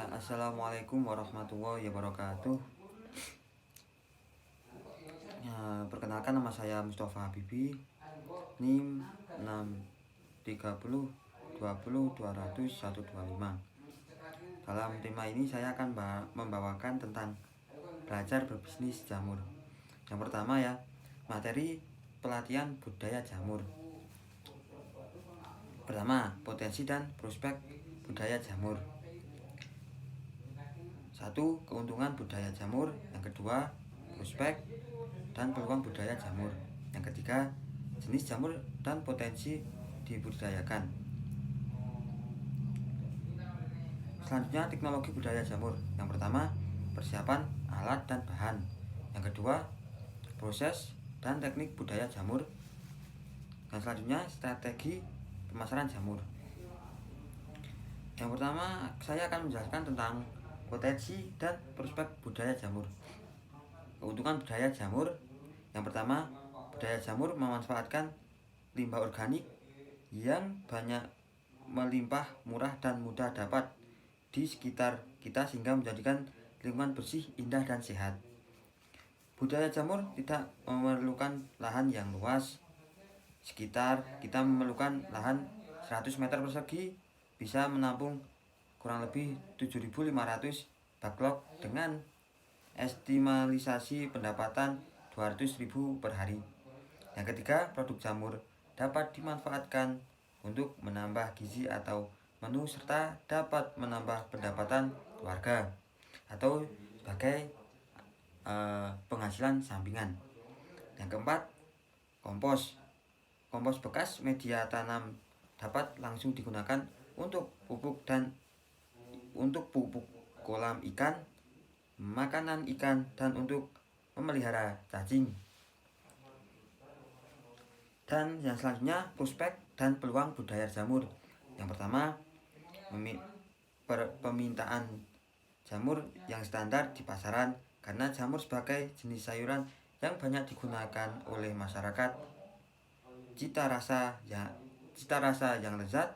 Assalamualaikum warahmatullahi wabarakatuh. Perkenalkan, nama saya Mustafa Habibi, NIM 63020200125. Dalam tema ini saya akan membawakan tentang belajar berbisnis jamur. Yang pertama ya, materi pelatihan budaya jamur. Pertama, potensi dan prospek budaya jamur. 1. Keuntungan budaya jamur. Yang kedua, prospek dan peluang budaya jamur. Yang ketiga, jenis jamur dan potensi dibudidayakan. Selanjutnya, teknologi budaya jamur. Yang pertama, persiapan alat dan bahan. Yang kedua, proses dan teknik budaya jamur. Dan selanjutnya, strategi pemasaran jamur. Yang pertama, saya akan menjelaskan tentang potensi dan prospek budaya jamur. Keuntungan budaya jamur. Yang pertama, budaya jamur memanfaatkan limbah organik yang banyak melimpah, murah dan mudah dapat di sekitar kita sehingga menjadikan lingkungan bersih, indah dan sehat. Budaya jamur tidak memerlukan lahan yang luas. Sekitar kita memerlukan lahan 100 meter persegi bisa menampung kurang lebih 7.500 backlog dengan estimalisasi pendapatan 200.000 per hari. Yang ketiga, produk jamur dapat dimanfaatkan untuk menambah gizi atau menu serta dapat menambah pendapatan keluarga atau sebagai penghasilan sampingan. Yang keempat, kompos. Kompos bekas media tanam dapat langsung digunakan untuk pupuk kolam ikan, makanan ikan, dan untuk memelihara cacing. Dan yang selanjutnya, prospek dan peluang budaya jamur. Yang pertama, permintaan jamur yang standar di pasaran karena jamur sebagai jenis sayuran yang banyak digunakan oleh masyarakat. Cita rasa yang lezat,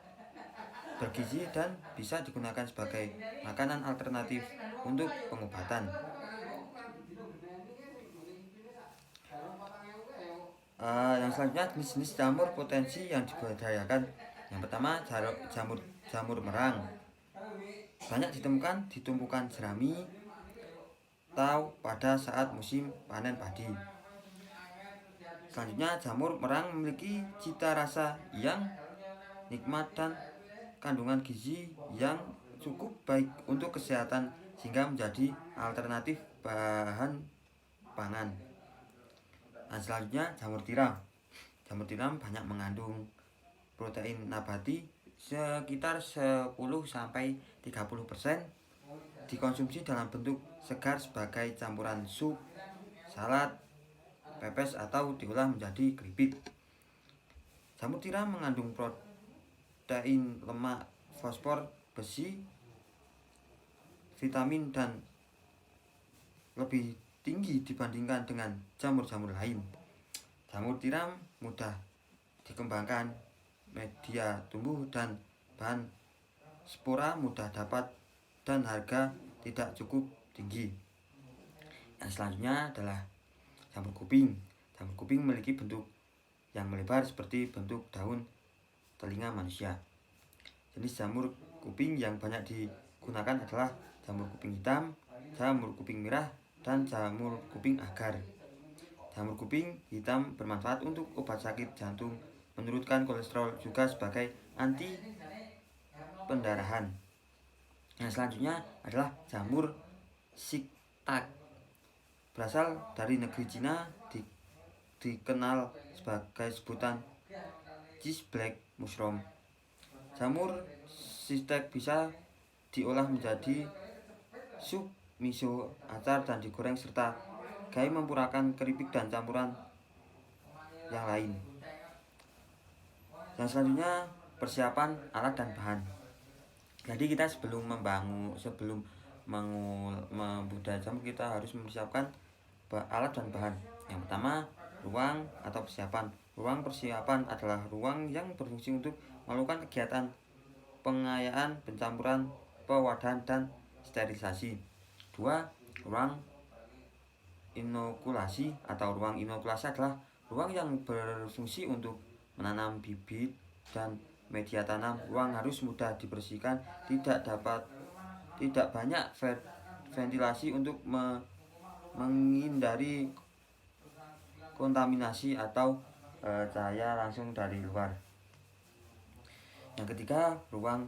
bergizi, dan bisa digunakan sebagai makanan alternatif untuk pengobatan. Yang selanjutnya, jenis-jenis jamur potensi yang dibudidayakan. Yang pertama, jamur merang. Banyak ditemukan di tumpukan jerami atau pada saat musim panen padi. Selanjutnya, jamur merang memiliki cita rasa yang nikmat dan kandungan gizi yang cukup baik untuk kesehatan sehingga menjadi alternatif bahan pangan. Nah, selanjutnya, jamur tiram. Jamur tiram banyak mengandung protein nabati sekitar 10-30%, dikonsumsi dalam bentuk segar sebagai campuran sup, salad, pepes atau diolah menjadi keripik. Jamur tiram mengandung protein, lemak, fosfor, besi, vitamin dan lebih tinggi dibandingkan dengan jamur-jamur lain. Jamur tiram mudah dikembangkan, media tumbuh dan bahan spora mudah dapat dan harga tidak cukup tinggi. Yang selanjutnya adalah jamur kuping. Jamur kuping memiliki bentuk yang melebar seperti bentuk daun telinga manusia. Jenis jamur kuping yang banyak digunakan adalah jamur kuping hitam, jamur kuping merah, dan jamur kuping agar. Jamur kuping hitam bermanfaat untuk obat sakit jantung, menurunkan kolesterol, juga sebagai anti pendarahan. Yang selanjutnya adalah jamur shiitake. Berasal dari negeri Cina, dikenal sebagai sebutan cheese black mushroom. Jamur shiitake bisa diolah menjadi sup, miso, acar, dan digoreng serta mempurahkan keripik dan campuran yang lain. Yang selanjutnya, persiapan alat dan bahan. Jadi kita sebelum membudidaya jamur, kita harus mempersiapkan alat dan bahan. Yang pertama, ruang atau persiapan. Ruang persiapan adalah ruang yang berfungsi untuk melakukan kegiatan pengayaan, pencampuran, pewadahan, dan sterilisasi. 2. Ruang inokulasi atau ruang inokulasi adalah ruang yang berfungsi untuk menanam bibit dan media tanam. Ruang harus mudah dibersihkan, tidak banyak ventilasi untuk menghindari kontaminasi atau cahaya langsung dari luar. Yang ketiga, ruang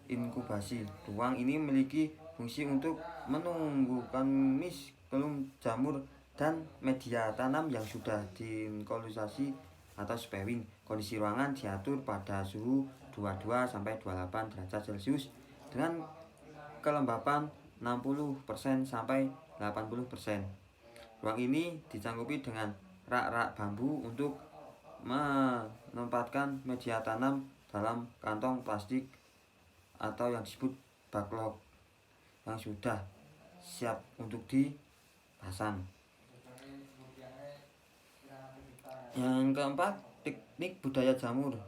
inkubasi. Ruang ini memiliki fungsi untuk menumbuhkan miskelum jamur dan media tanam yang sudah diinkubasi atau spawning. Kondisi ruangan diatur pada suhu 22 sampai 28 derajat Celcius dengan kelembapan 60% sampai 80%. Ruang ini dicangkupi dengan rak-rak bambu untuk menempatkan media tanam dalam kantong plastik atau yang disebut backlog yang sudah siap untuk dipasang. Yang keempat, teknik budaya jamur.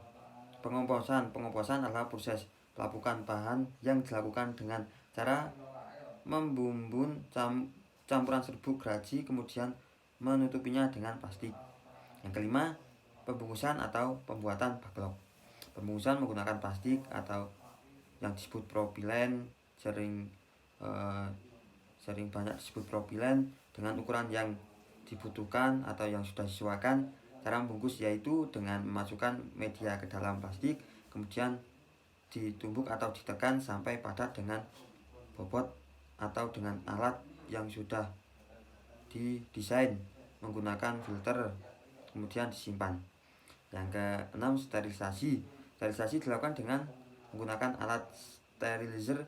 Pengomposan adalah proses pelapukan bahan yang dilakukan dengan cara membumbun campuran serbuk gergaji kemudian menutupinya dengan plastik. Yang kelima, pembungkusan atau pembuatan backlog. Pembungkusan menggunakan plastik atau yang disebut propilen, sering banyak disebut propilen dengan ukuran yang dibutuhkan atau yang sudah disesuaikan. Cara membungkus yaitu dengan memasukkan media ke dalam plastik, kemudian ditumbuk atau ditekan sampai padat dengan bobot atau dengan alat yang sudah didesain menggunakan filter, kemudian disimpan. Yang keenam, sterilisasi. Sterilisasi dilakukan dengan menggunakan alat sterilizer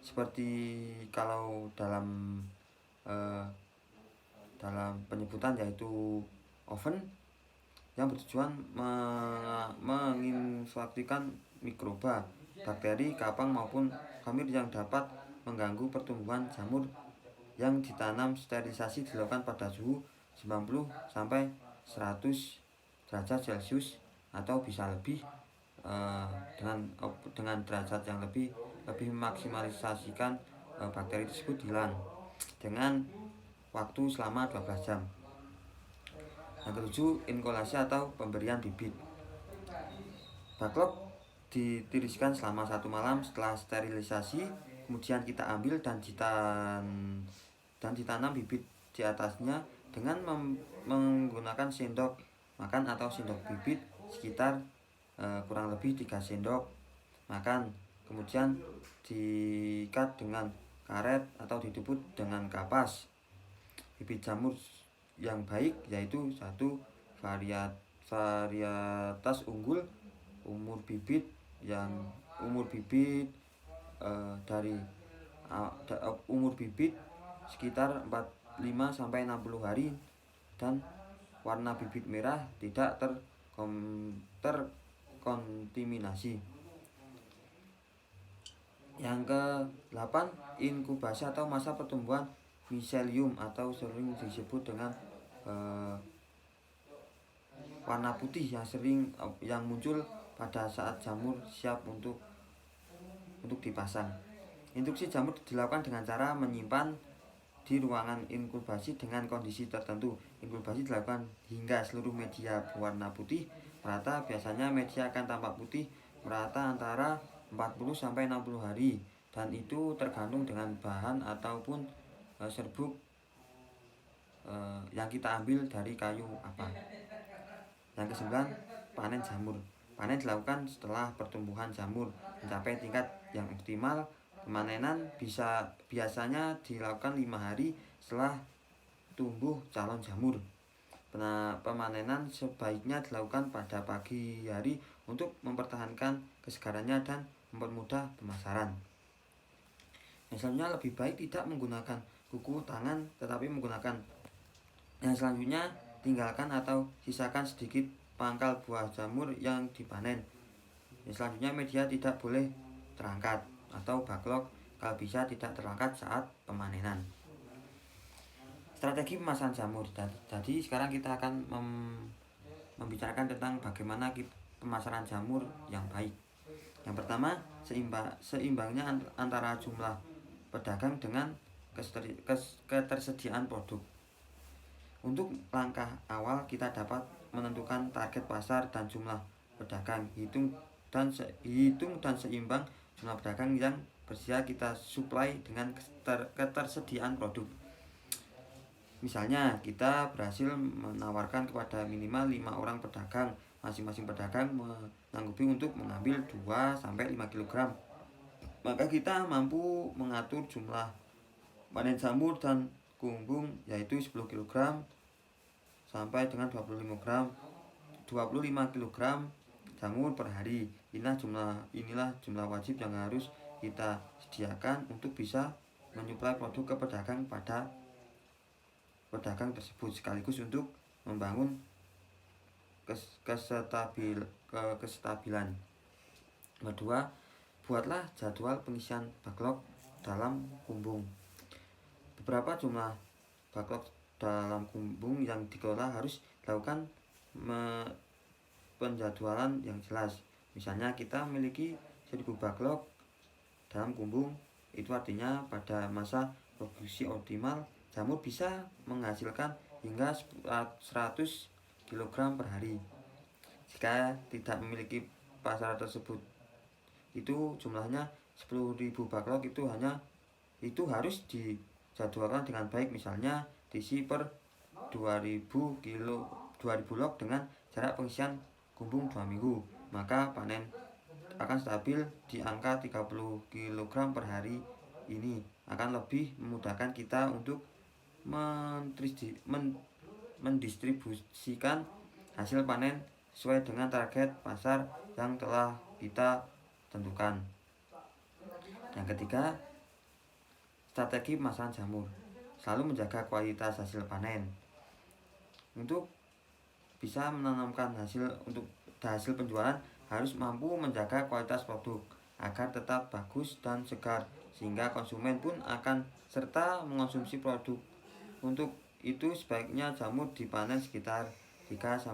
seperti kalau dalam penyebutan yaitu oven yang bertujuan menginfeksikan mikroba, bakteri, kapang maupun hamir yang dapat mengganggu pertumbuhan jamur yang ditanam. Sterilisasi dilakukan pada suhu 90 sampai 100 derajat Celcius atau bisa lebih dengan derajat yang lebih memaksimalisasikan bakteri tersebut hilang dengan waktu selama 12 jam. Yang ketujuh, inokulasi atau pemberian bibit. Backlog ditiriskan selama 1 malam setelah sterilisasi, kemudian kita ambil dan ditanam bibit di atasnya dengan menggunakan sendok makan atau sendok bibit sekitar kurang lebih 3 sendok makan, kemudian diikat dengan karet atau ditutup dengan kapas. Bibit jamur yang baik yaitu 1. Varietas unggul, umur bibit dari umur bibit sekitar 45 sampai 60 hari dan warna bibit merah, tidak terkontaminasi. Yang ke-8, inkubasi atau masa pertumbuhan miselium atau sering disebut dengan warna putih yang muncul pada saat jamur siap untuk dipasang. Induksi jamur dilakukan dengan cara menyimpan di ruangan inkubasi dengan kondisi tertentu. Inkubasi dilakukan hingga seluruh media berwarna putih merata. Biasanya media akan tampak putih merata antara 40 sampai 60 hari dan itu tergantung dengan bahan ataupun serbuk yang kita ambil dari kayu apa. Yang ke-9, panen jamur. Panen dilakukan setelah pertumbuhan jamur mencapai tingkat yang optimal. Pemanenan biasanya dilakukan 5 hari setelah tumbuh calon jamur. Pemanenan sebaiknya dilakukan pada pagi hari untuk mempertahankan kesegarannya dan mempermudah pemasaran. Yang selanjutnya, lebih baik tidak menggunakan kuku tangan tetapi menggunakan. Yang selanjutnya, tinggalkan atau sisakan sedikit pangkal buah jamur yang dipanen. Yang selanjutnya, media tidak boleh terangkat atau backlog kalau bisa tidak terangkat saat pemanenan. Strategi pemasaran jamur. Jadi sekarang kita akan membicarakan tentang bagaimana pemasaran jamur yang baik. Yang pertama, seimbangnya antara jumlah pedagang dengan ketersediaan produk. Untuk langkah awal kita dapat menentukan target pasar dan jumlah pedagang. Hitung dan seimbang jumlah pedagang yang bersedia kita suplai dengan ketersediaan produk. Misalnya kita berhasil menawarkan kepada minimal 5 orang pedagang. Masing-masing pedagang menyanggupi untuk mengambil 2-5 kg. Maka kita mampu mengatur jumlah panen jamur dan kumbung yaitu 10 kg sampai dengan 25 kg jamur per hari. Inilah jumlah wajib yang harus kita sediakan untuk bisa menyuplai produk ke pedagang tersebut, sekaligus untuk membangun kestabilan. Kedua, buatlah jadwal pengisian backlog dalam kumbung. Beberapa jumlah backlog dalam kumbung yang dikelola harus dilakukan penjadwalan yang jelas. Misalnya kita memiliki 1000 backlog dalam kumbung, itu artinya pada masa produksi optimal jamur bisa menghasilkan hingga 100 kg per hari. Jika tidak memiliki pasar tersebut, itu jumlahnya 10.000 backlog itu harus dijadwalkan dengan baik, misalnya diisi per 2000 log dengan jarak pengisian kumbung 2 minggu. Maka panen akan stabil di angka 30 kg per hari. Ini akan lebih memudahkan kita untuk mendistribusikan hasil panen sesuai dengan target pasar yang telah kita tentukan. Yang ketiga, strategi pemasaran jamur. Selalu menjaga kualitas hasil panen. Untuk bisa menanamkan hasil penjualan harus mampu menjaga kualitas produk agar tetap bagus dan segar, sehingga konsumen pun akan serta mengonsumsi produk. Untuk itu sebaiknya jamur dipanen sekitar 3-4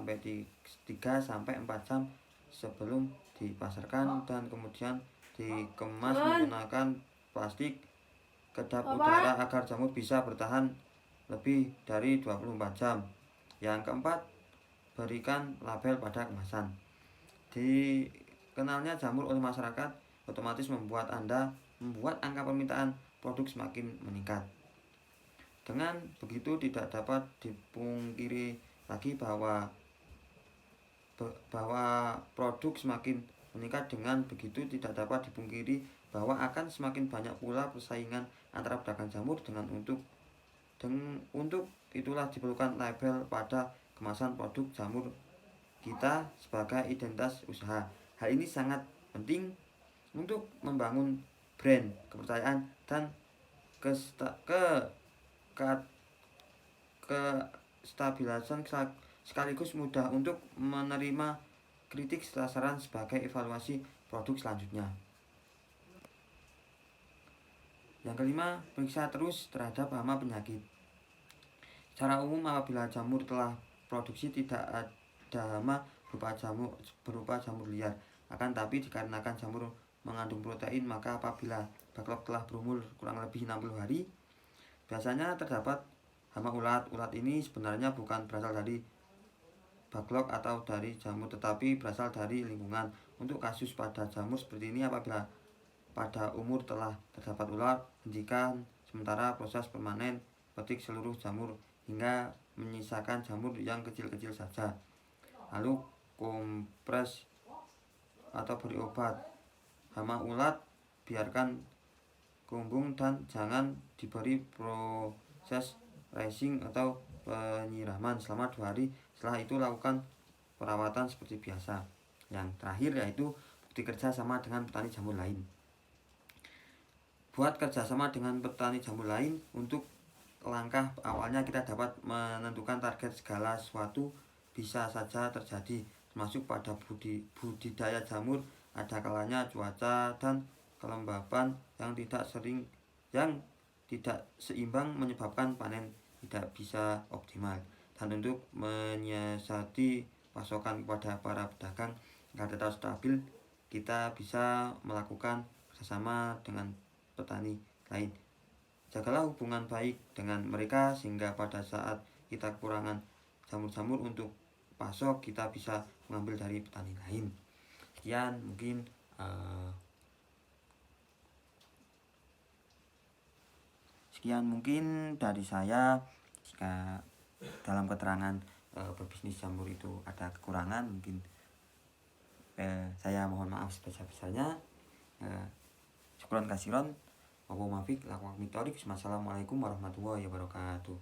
jam sebelum dipasarkan dan kemudian dikemas menggunakan plastik kedap udara agar jamur bisa bertahan lebih dari 24 jam. Yang keempat, berikan label pada kemasan. Dikenalnya jamur oleh masyarakat otomatis membuat angka permintaan produk semakin meningkat. Dengan begitu tidak dapat dipungkiri lagi bahwa produk semakin meningkat. Dengan begitu tidak dapat dipungkiri bahwa akan semakin banyak pula persaingan antara pedagang jamur untuk itulah diperlukan label pada kemasan produk jamur kita sebagai identitas usaha. Hal ini sangat penting untuk membangun brand, kepercayaan, dan kestabilan, sekaligus mudah untuk menerima kritik sasaran sebagai evaluasi produk selanjutnya. Yang kelima, periksa terus terhadap hama penyakit. Secara umum apabila jamur telah produksi tidak ada hama berupa jamur liar. Akan tapi dikarenakan jamur mengandung protein, maka apabila backlog telah berumur kurang lebih 60 hari, biasanya terdapat hama ulat. Ulat ini sebenarnya bukan berasal dari backlog atau dari jamur, tetapi berasal dari lingkungan. Untuk kasus pada jamur seperti ini, apabila pada umur telah terdapat ulat, hentikan sementara proses permanen, petik seluruh jamur hingga menyisakan jamur yang kecil-kecil saja. Lalu kompres atau beri obat hama ulat, biarkan kumbung dan jangan diberi proses racing atau penyiraman selama 2 hari. Setelah itu lakukan perawatan seperti biasa. Yang terakhir yaitu bukti kerja sama dengan petani jamur lain. Buat kerjasama dengan petani jamur lain. Untuk langkah awalnya kita dapat menentukan target. Segala sesuatu bisa saja terjadi, termasuk pada budidaya jamur. Ada kalanya cuaca dan kelembapan yang tidak seimbang menyebabkan panen tidak bisa optimal. Dan untuk menyiasati pasokan kepada para pedagang agar tetap stabil, kita bisa melakukan bersama dengan petani lain. Jagalah hubungan baik dengan mereka sehingga pada saat kita kekurangan jamur-jamur untuk pasok, kita bisa mengambil dari petani lain. Sekian mungkin dari saya. Jika dalam keterangan berbisnis jamur itu ada kekurangan, mungkin saya mohon maaf sebesar-besarnya. Syukron kasiron. Wassalamualaikum warahmatullahi wabarakatuh.